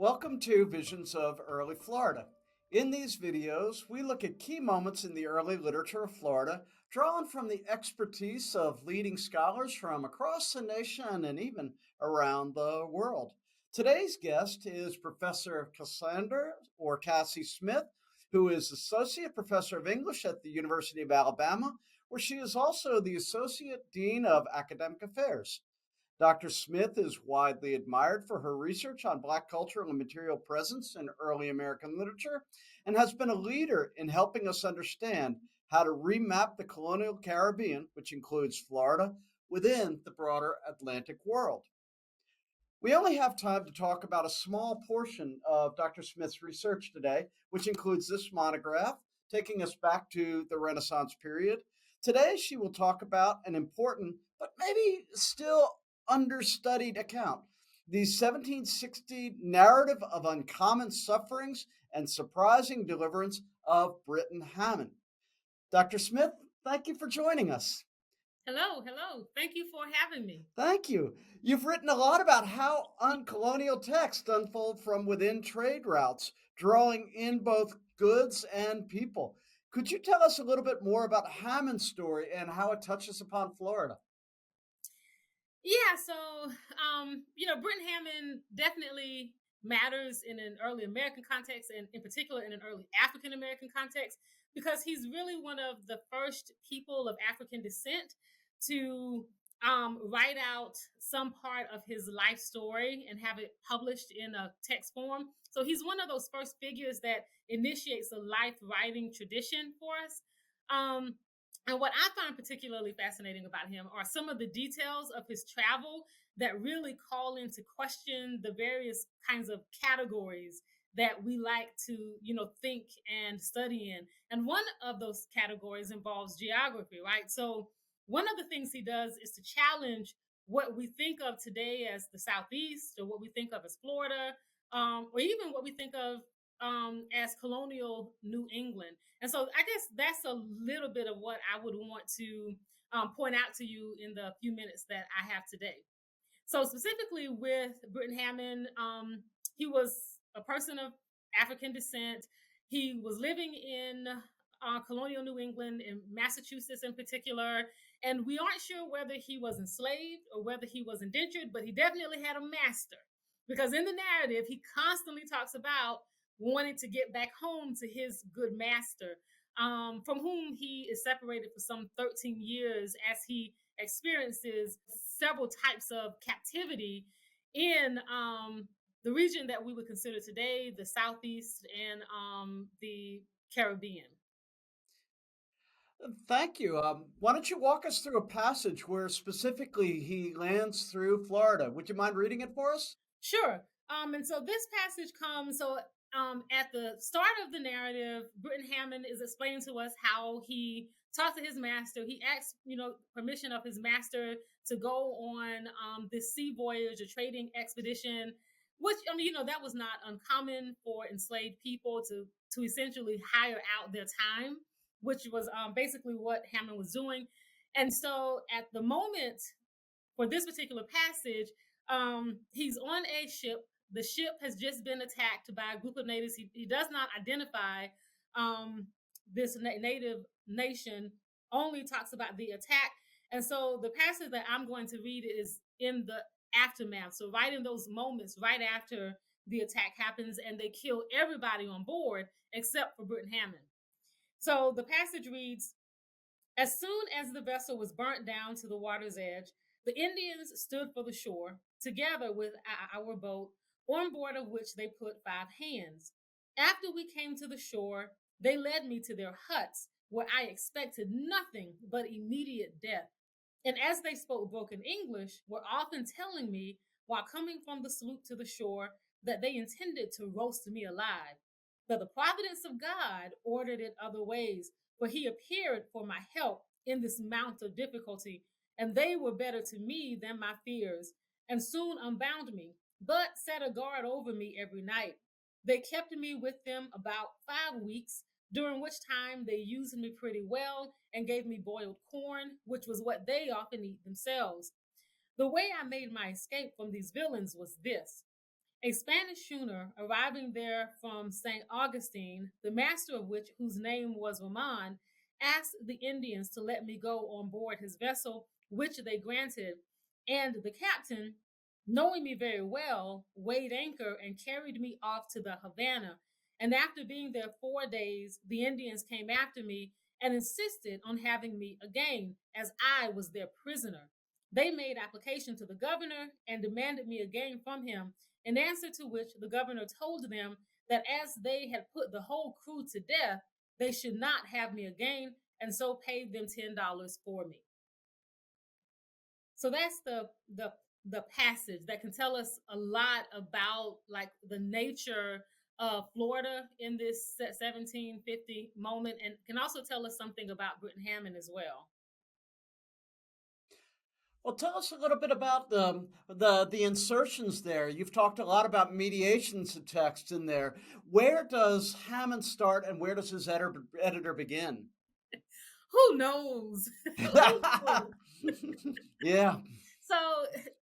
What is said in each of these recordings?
Welcome to Visions of Early Florida. In these videos, we look at key moments in the early literature of Florida, drawn from the expertise of leading scholars from across the nation and even around the world. Today's guest is Professor Cassander, or Cassie Smith, who is Associate Professor of English at the University of Alabama, where she is also the Associate Dean of Academic Affairs. Dr. Smith is widely admired for her research on Black cultural and material presence in early American literature and has been a leader in helping us understand how to remap the colonial Caribbean, which includes Florida, within the broader Atlantic world. We only have time to talk about a small portion of Dr. Smith's research today, which includes this monograph, taking us back to the Renaissance period. Today, she will talk about an important, but maybe still understudied account, the 1760 narrative of uncommon sufferings and surprising deliverance of Briton Hammon. Dr. Smith, thank you for joining us. Hello. Thank you for having me. Thank you. You've written a lot about how uncolonial texts unfold from within trade routes, drawing in both goods and people. Could you tell us a little bit more about Hammon's story and how it touches upon Florida? Yeah, Briton Hammon definitely matters in an early American context and in particular in an early African American context because he's really one of the first people of African descent to write out some part of his life story and have it published in a text form. So he's one of those first figures that initiates a life writing tradition for us. And what I find particularly fascinating about him are some of the details of his travel that really call into question the various kinds of categories that we like to, think and study in. And one of those categories involves geography, right? So one of the things he does is to challenge what we think of today as the Southeast or what we think of as Florida, or even what we think of as colonial New England. And so I guess that's a little bit of what I would want to point out to you in the few minutes that I have today. So specifically with Briton Hammon, he was a person of African descent. He was living in colonial New England, in Massachusetts in particular. And we aren't sure whether he was enslaved or whether he was indentured, but he definitely had a master. Because in the narrative, he constantly talks about wanted to get back home to his good master, from whom he is separated for some 13 years as he experiences several types of captivity in the region that we would consider today the Southeast and the Caribbean. Thank you. Why don't you walk us through a passage where specifically he lands through Florida? Would you mind reading it for us? Sure. And so this passage comes, at the start of the narrative, Briton Hammon is explaining to us how he talked to his master. He asked, permission of his master to go on this sea voyage, a trading expedition, which, that was not uncommon for enslaved people to essentially hire out their time, which was basically what Hammon was doing. And so at the moment for this particular passage, he's on a ship. The ship has just been attacked by a group of natives. He does not identify this native nation, only talks about the attack. And so the passage that I'm going to read is in the aftermath. So right in those moments, right after the attack happens and they kill everybody on board except for Briton Hammon. So the passage reads, as soon as the vessel was burnt down to the water's edge, the Indians stood for the shore, together with our boat, on board of which they put 5 hands. After we came to the shore, they led me to their huts, where I expected nothing but immediate death. And as they spoke broken English, were often telling me, while coming from the sloop to the shore, that they intended to roast me alive. But the providence of God ordered it other ways, for he appeared for my help in this mount of difficulty, and they were better to me than my fears, and soon unbound me, but set a guard over me every night. They kept me with them about 5 weeks, during which time they used me pretty well and gave me boiled corn, which was what they often eat themselves. The way I made my escape from these villains was this. A Spanish schooner arriving there from St. Augustine, the master of which, whose name was Ramon, asked the Indians to let me go on board his vessel, which they granted. And the captain, knowing me very well, weighed anchor and carried me off to the Havana. And after being there 4 days, the Indians came after me and insisted on having me again, as I was their prisoner. They made application to the governor and demanded me again from him, in answer to which the governor told them that as they had put the whole crew to death, they should not have me again, and so paid them $10 for me. So that's the passage that can tell us a lot about like the nature of Florida in this 1750 moment, and can also tell us something about Briton Hammon as well. Well, tell us a little bit about the insertions there. You've talked a lot about mediations of text in there. Where does Hammon start, and where does his editor begin? Who knows? Who knows? Yeah. So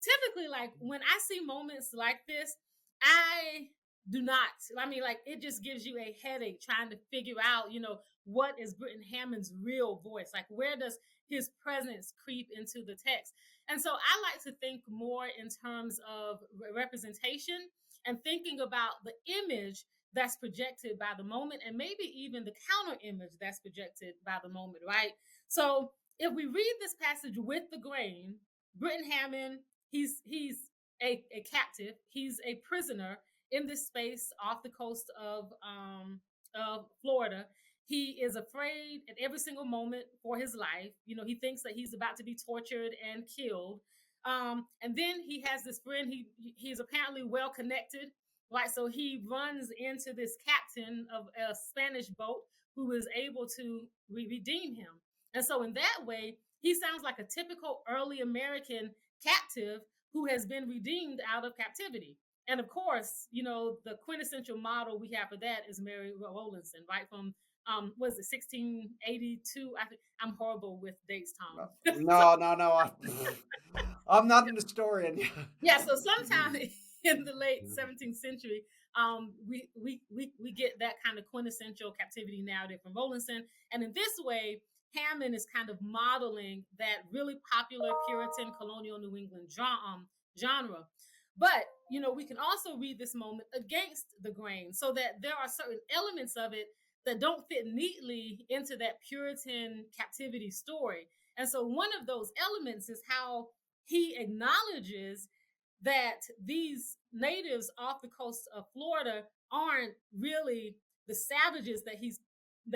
typically, like when I see moments like this, I do not. I mean, like it just gives you a headache trying to figure out, what is Briton Hammon's real voice? Like, where does his presence creep into the text? And so I like to think more in terms of representation and thinking about the image that's projected by the moment, and maybe even the counter image that's projected by the moment, right? So if we read this passage with the grain, Briton Hammon, he's a captive, he's a prisoner in this space off the coast of Florida. He is afraid at every single moment for his life. He thinks that he's about to be tortured and killed. And then he has this friend. He's apparently well connected, right? So he runs into this captain of a Spanish boat who is able to redeem him. And so in that way, he sounds like a typical early American captive who has been redeemed out of captivity. And of course, the quintessential model we have for that is Mary Rowlandson, right? From was it 1682? I'm horrible with dates, Tom. No. I'm not an historian. Yeah, so sometime in the late 17th century, we get that kind of quintessential captivity narrative from Rowlandson, and in this way, Hammon is kind of modeling that really popular Puritan colonial New England genre. But we can also read this moment against the grain, so that there are certain elements of it that don't fit neatly into that Puritan captivity story. And so one of those elements is how he acknowledges that these natives off the coast of Florida aren't really the savages that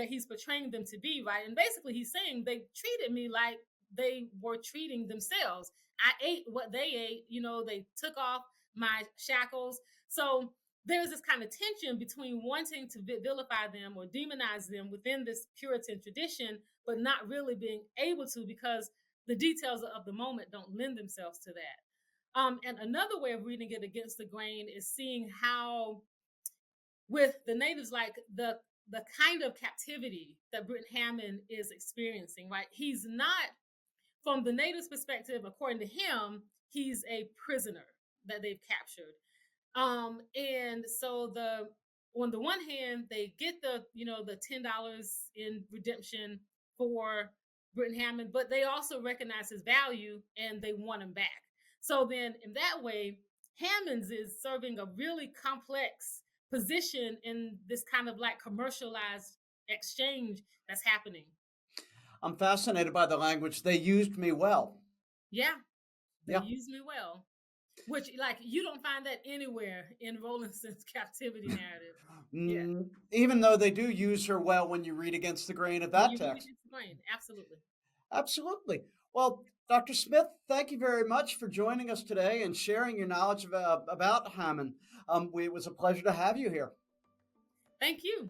he's portraying them to be, right? And basically he's saying they treated me like they were treating themselves. I ate what they ate, they took off my shackles. So there's this kind of tension between wanting to vilify them or demonize them within this Puritan tradition, but not really being able to, because the details of the moment don't lend themselves to that. And another way of reading it against the grain is seeing how, with the natives, like the kind of captivity that Briton Hammon is experiencing, right? He's not, from the natives' perspective, according to him, he's a prisoner that they've captured. And so on the one hand, they get the $10 in redemption for Briton Hammon, but they also recognize his value and they want him back. So then in that way, Hammond's is serving a really complex position in this kind of like commercialized exchange that's happening. I'm fascinated by the language. They used me well. Yeah. They used me well. Which, like, you don't find that anywhere in Rowlandson's captivity narrative. Yeah. Even though they do use her well when you read against the grain of that text. Read against the grain. Absolutely. Absolutely. Well, Dr. Smith, thank you very much for joining us today and sharing your knowledge about Hammon. It was a pleasure to have you here. Thank you.